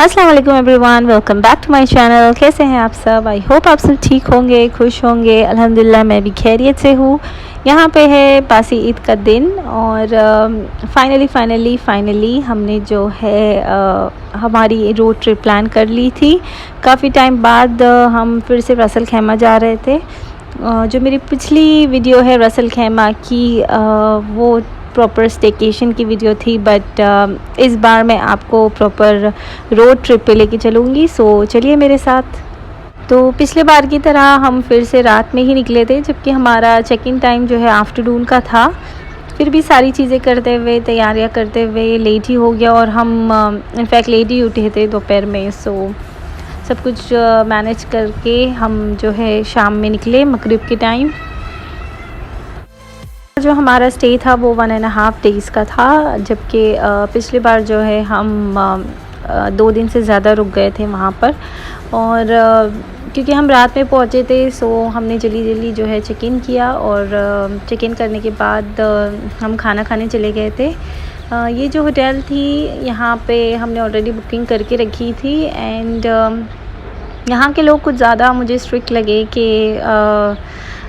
अस्सलाम वालेकुम everyone, welcome back to my channel. कैसे हैं आप सब? आई होप आप सब ठीक होंगे, खुश होंगे। अल्हम्दुलिल्लाह मैं भी खैरियत से हूँ। यहाँ पे है पासी ईद का दिन और फाइनली हमने जो है हमारी रोड ट्रिप प्लान कर ली थी। काफ़ी टाइम बाद हम फिर से रसल खैमा जा रहे थे। जो मेरी पिछली वीडियो है रसल खैमा की, वो प्रॉपर स्टेकेशन की वीडियो थी, बट इस बार मैं आपको प्रॉपर रोड ट्रिप पे लेके चलूँगी। सो चलिए मेरे साथ। तो पिछले बार की तरह हम फिर से रात में ही निकले थे, जबकि हमारा चेक इन टाइम जो है आफ्टरनून का था। फिर भी सारी चीज़ें करते हुए, तैयारियां करते हुए लेट ही हो गया और हम इनफैक्ट लेट ही उठे थे दोपहर में। सो सब कुछ मैनेज करके हम जो है शाम में निकले मगरिब के टाइम। जो हमारा स्टे था वो 1.5 डेज़ का था, जबकि पिछली बार जो है हम 2 दिन से ज़्यादा रुक गए थे वहाँ पर। और क्योंकि हम रात में पहुँचे थे, सो हमने जल्दी जो है चेक इन किया और चेक इन करने के बाद हम खाना खाने चले गए थे। ये जो होटल थी यहाँ पे हमने ऑलरेडी बुकिंग करके रखी थी। एंड यहाँ के लोग कुछ ज़्यादा मुझे स्ट्रिक्ट लगे कि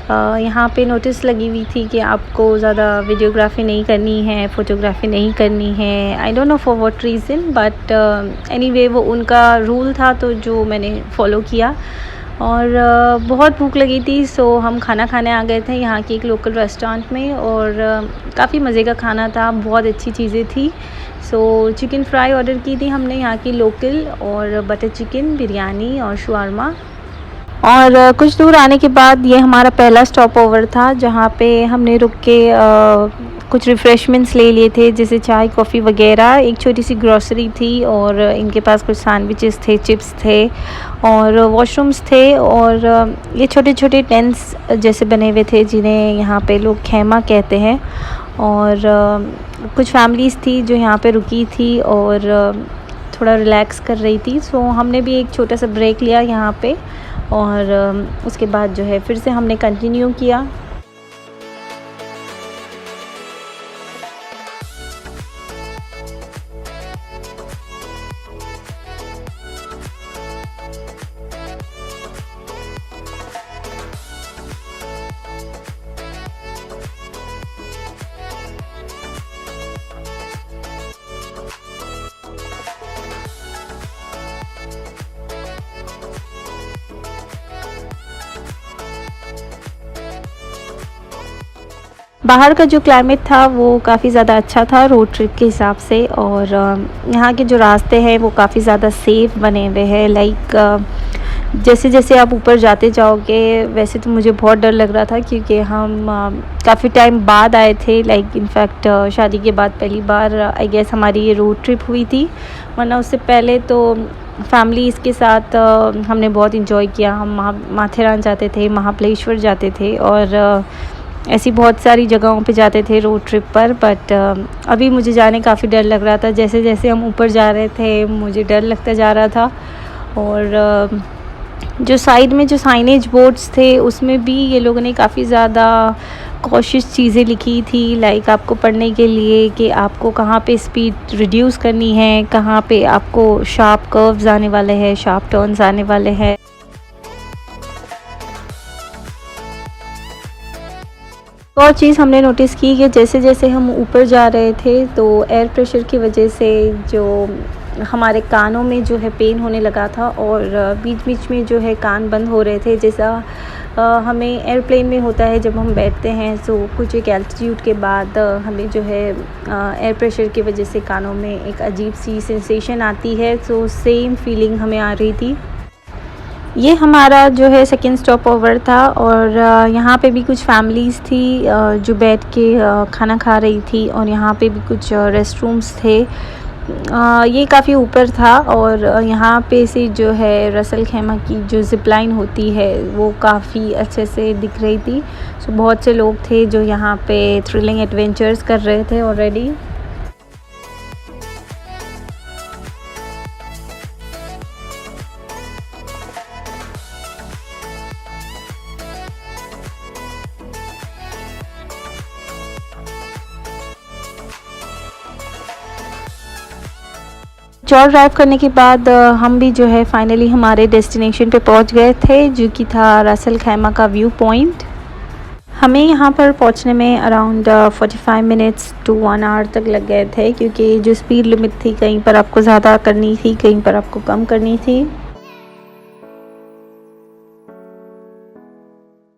यहाँ पे नोटिस लगी हुई थी कि आपको ज़्यादा वीडियोग्राफी नहीं करनी है, फ़ोटोग्राफी नहीं करनी है। I don't know for what reason, but anyway वो उनका रूल था, तो जो मैंने फ़ॉलो किया। और बहुत भूख लगी थी, सो हम खाना खाने आ गए थे यहाँ के एक लोकल रेस्टोरेंट में। और काफ़ी मज़े का खाना था, बहुत अच्छी चीज़ें थी। सो चिकन फ्राई ऑर्डर की थी हमने यहाँ की लोकल, और बटर चिकन, बिरयानी और शवारमा। और कुछ दूर आने के बाद ये हमारा पहला स्टॉप ओवर था, जहाँ पे हमने रुक के कुछ रिफ़्रेशमेंट्स ले लिए थे, जैसे चाय कॉफ़ी वगैरह। एक छोटी सी ग्रॉसरी थी और इनके पास कुछ सैंडविचेस थे, चिप्स थे और वॉशरूम्स थे। और ये छोटे छोटे टेंट्स जैसे बने हुए थे, जिन्हें यहाँ पे लोग खैमा कहते हैं। और कुछ फैमिलीज़ थी जो यहाँ पे रुकी थी और थोड़ा रिलैक्स कर रही थी। सो हमने भी एक छोटा सा ब्रेक लिया यहाँ पे, और उसके बाद जो है फिर से हमने कंटिन्यू किया। बाहर का जो क्लाइमेट था वो काफ़ी ज़्यादा अच्छा था रोड ट्रिप के हिसाब से। और यहाँ के जो रास्ते हैं वो काफ़ी ज़्यादा सेफ़ बने हुए हैं। लाइक जैसे जैसे आप ऊपर जाते जाओगे, वैसे तो मुझे बहुत डर लग रहा था, क्योंकि हम काफ़ी टाइम बाद आए थे। लाइक इनफैक्ट शादी के बाद पहली बार आई गेस हमारी ये रोड ट्रिप हुई थी, वरना उससे पहले तो फैमिली इसके साथ हमने बहुत इंजॉय किया। हम माथेरान जाते थे, महाबलेश्वर जाते थे और ऐसी बहुत सारी जगहों पे जाते थे रोड ट्रिप पर। बट अभी मुझे जाने काफ़ी डर लग रहा था। जैसे जैसे हम ऊपर जा रहे थे मुझे डर लगता जा रहा था। और जो साइड में जो साइनेज बोर्ड्स थे उसमें भी ये लोगों ने काफ़ी ज़्यादा कॉशियस चीज़ें लिखी थी, लाइक आपको पढ़ने के लिए कि आपको कहाँ पे स्पीड रिड्यूस करनी है, कहाँ पे आपको शार्प कर्व्स आने वाले हैं, शार्प टर्न्स आने वाले हैं। और चीज़ हमने नोटिस की कि जैसे जैसे हम ऊपर जा रहे थे तो एयर प्रेशर की वजह से जो हमारे कानों में जो है पेन होने लगा था, और बीच बीच में जो है कान बंद हो रहे थे, जैसा हमें एयरप्लेन में होता है जब हम बैठते हैं। सो कुछ एक एल्टीट्यूड के बाद हमें जो है एयर प्रेशर की वजह से कानों में एक अजीब सी सेंसेशन आती है। सो सेम फीलिंग हमें आ रही थी। ये हमारा जो है सेकंड स्टॉप ओवर था, और यहाँ पे भी कुछ फैमिलीज़ थी जो बैठ के खाना खा रही थी, और यहाँ पे भी कुछ रेस्टरूम्स थे। ये काफ़ी ऊपर था, और यहाँ पे से जो है रसल खैमा की जो ज़िप लाइन होती है वो काफ़ी अच्छे से दिख रही थी। सो बहुत से लोग थे जो यहाँ पे थ्रिलिंग एडवेंचर्स कर रहे थे ऑलरेडी। और ड्राइव करने के बाद हम भी जो है फाइनली हमारे डेस्टिनेशन पे पहुंच गए थे, जो कि था ras al Khaimah का व्यू पॉइंट। हमें यहाँ पर पहुँचने में अराउंड 45 मिनट्स टू 1 आवर तक लग गए थे, क्योंकि जो स्पीड लिमिट थी कहीं पर आपको ज़्यादा करनी थी, कहीं पर आपको कम करनी थी।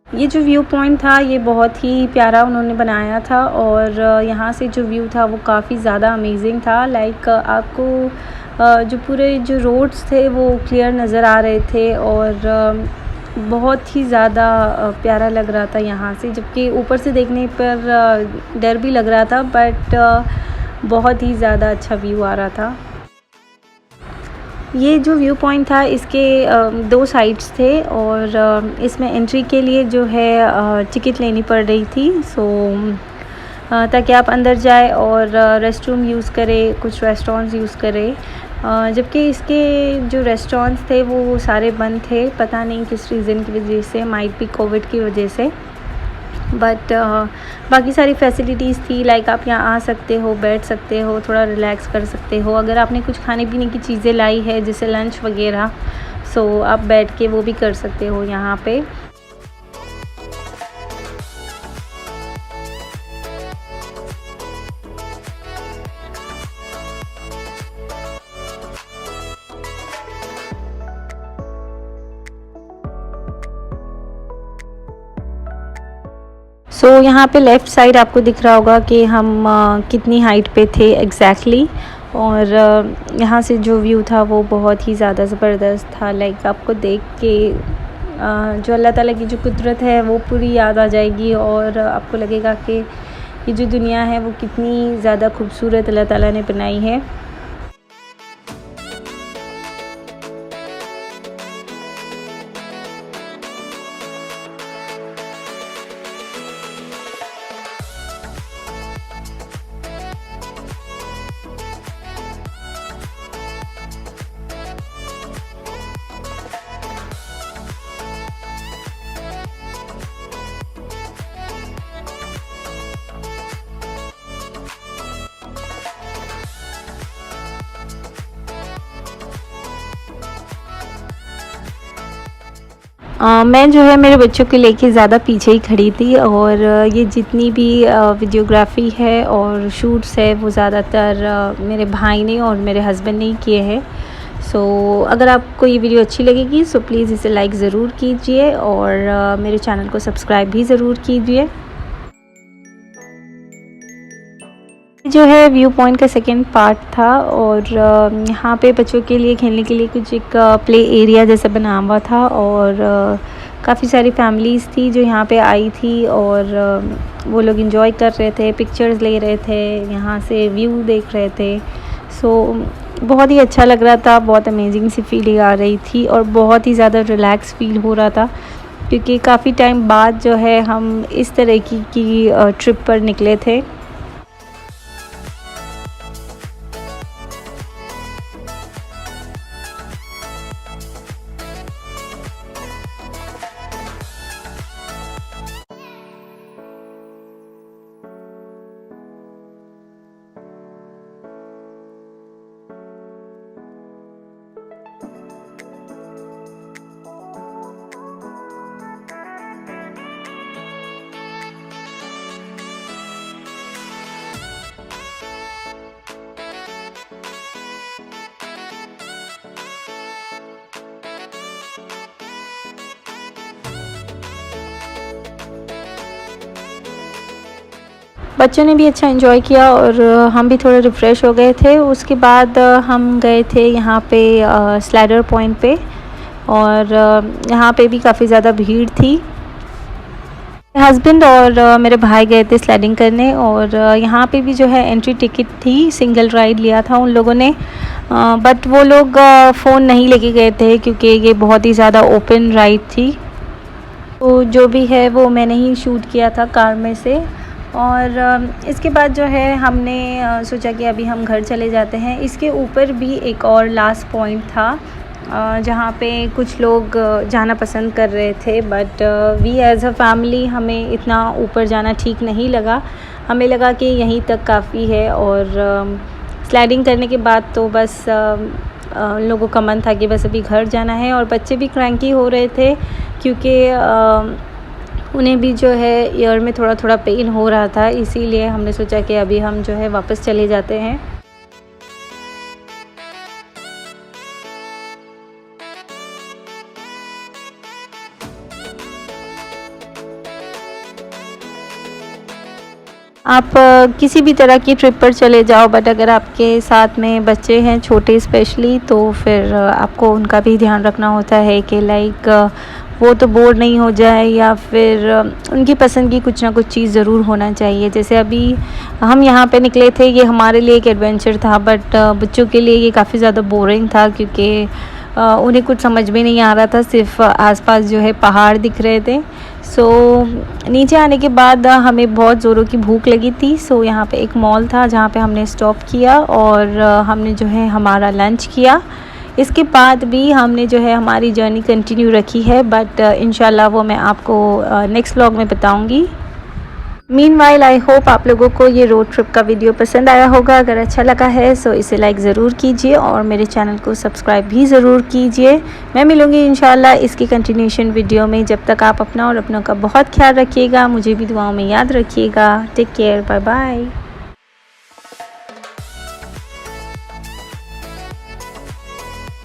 ये जो व्यू पॉइंट था ये बहुत ही प्यारा उन्होंने बनाया था, और यहाँ से जो व्यू था वो काफ़ी ज़्यादा अमेजिंग था। लाइक आपको जो पूरे जो रोड्स थे वो क्लियर नज़र आ रहे थे, और बहुत ही ज़्यादा प्यारा लग रहा था यहाँ से, जबकि ऊपर से देखने पर डर भी लग रहा था, बट बहुत ही ज़्यादा अच्छा व्यू आ रहा था। ये जो व्यू पॉइंट था इसके 2 साइड्स थे, और इसमें एंट्री के लिए जो है टिकट लेनी पड़ रही थी, ताकि आप अंदर जाए और रेस्टरूम यूज़ करें, कुछ रेस्टोरेंट्स यूज़ करें। जबकि इसके जो रेस्टोरेंट्स थे वो सारे बंद थे, पता नहीं किस रीज़न की वजह से, माइट भी कोविड की वजह से। बट बाकी सारी फैसिलिटीज़ थी, लाइक आप यहाँ आ सकते हो, बैठ सकते हो, थोड़ा रिलैक्स कर सकते हो। अगर आपने कुछ खाने पीने की चीज़ें लाई है जैसे लंच वगैरह, सो आप बैठ के वो भी कर सकते हो यहाँ पे। यहाँ पे लेफ़्ट साइड आपको दिख रहा होगा कि हम कितनी हाइट पे थे एग्जैक्टली, और यहाँ से जो व्यू था वो बहुत ही ज़्यादा ज़बरदस्त था। लाइक आपको देख के जो अल्लाह ताला की जो कुदरत है वो पूरी याद आ जाएगी, और आपको लगेगा कि ये जो दुनिया है वो कितनी ज़्यादा खूबसूरत अल्लाह ताला ने बनाई है। मैं जो है मेरे बच्चों को लेके ज़्यादा पीछे ही खड़ी थी, और ये जितनी भी वीडियोग्राफ़ी है और शूट्स है वो ज़्यादातर मेरे भाई ने और मेरे हस्बैंड ने ही किए हैं। सो अगर आपको ये वीडियो अच्छी लगेगी सो प्लीज़ इसे लाइक ज़रूर कीजिए, और मेरे चैनल को सब्सक्राइब भी ज़रूर कीजिए। जो है व्यू पॉइंट का सेकंड पार्ट था, और यहाँ पे बच्चों के लिए खेलने के लिए कुछ एक प्ले एरिया जैसा बना हुआ था, और काफ़ी सारी फैमिलीज़ थी जो यहाँ पे आई थी, और वो लोग एंजॉय कर रहे थे, पिक्चर्स ले रहे थे, यहाँ से व्यू देख रहे थे। सो बहुत ही अच्छा लग रहा था, बहुत अमेजिंग सी फीलिंग आ रही थी, और बहुत ही ज़्यादा रिलैक्स फील हो रहा था, क्योंकि काफ़ी टाइम बाद जो है हम इस तरह की ट्रिप पर निकले थे। बच्चों ने भी अच्छा एंजॉय किया, और हम भी थोड़े रिफ़्रेश हो गए थे। उसके बाद हम गए थे यहाँ पे स्लाइडर पॉइंट पे, और यहाँ पे भी काफ़ी ज़्यादा भीड़ थी। हस्बैंड और मेरे भाई गए थे स्लाइडिंग करने, और यहाँ पे भी जो है एंट्री टिकट थी, सिंगल राइड लिया था उन लोगों ने, बट वो लोग फ़ोन नहीं लेके गए थे क्योंकि ये बहुत ही ज़्यादा ओपन राइड थी। तो जो भी है वो मैंने ही शूट किया था कार में से। और इसके बाद जो है हमने सोचा कि अभी हम घर चले जाते हैं। इसके ऊपर भी एक और लास्ट पॉइंट था जहाँ पे कुछ लोग जाना पसंद कर रहे थे, but we as a family हमें इतना ऊपर जाना ठीक नहीं लगा। हमें लगा कि यहीं तक काफ़ी है, और स्लाइडिंग करने के बाद तो बस उन लोगों का मन था कि बस अभी घर जाना है। और बच्चे भी क्रैंकी हो रहे थे क्योंकि उन्हें भी जो है ईयर में थोड़ा थोड़ा पेन हो रहा था, इसीलिए हमने सोचा कि अभी हम जो है वापस चले जाते हैं। आप किसी भी तरह की ट्रिप पर चले जाओ, बट अगर आपके साथ में बच्चे हैं छोटे स्पेशली, तो फिर आपको उनका भी ध्यान रखना होता है कि लाइक वो तो बोर नहीं हो जाए, या फिर उनकी पसंद की कुछ ना कुछ चीज़ ज़रूर होना चाहिए। जैसे अभी हम यहाँ पे निकले थे, ये हमारे लिए एक एडवेंचर था, बट बच्चों के लिए ये काफ़ी ज़्यादा बोरिंग था क्योंकि उन्हें कुछ समझ में नहीं आ रहा था, सिर्फ आसपास जो है पहाड़ दिख रहे थे। सो नीचे आने के बाद हमें बहुत ज़ोरों की भूख लगी थी। सो यहाँ पे एक मॉल था जहाँ पे हमने स्टॉप किया और हमने जो है हमारा लंच किया। इसके बाद भी हमने जो है हमारी जर्नी कंटिन्यू रखी है, बट इंशाल्लाह वो मैं आपको नेक्स्ट व्लॉग में बताऊँगी। मीनवाइल आई होप आप लोगों को ये रोड ट्रिप का वीडियो पसंद आया होगा। अगर अच्छा लगा है सो इसे लाइक ज़रूर कीजिए और मेरे चैनल को सब्सक्राइब भी ज़रूर कीजिए। मैं मिलूँगी इंशाल्लाह इसकी कंटिन्यूशन वीडियो में। जब तक आप अपना और अपनों का बहुत ख्याल रखिएगा, मुझे भी दुआओं में याद रखिएगा। Take care, bye bye.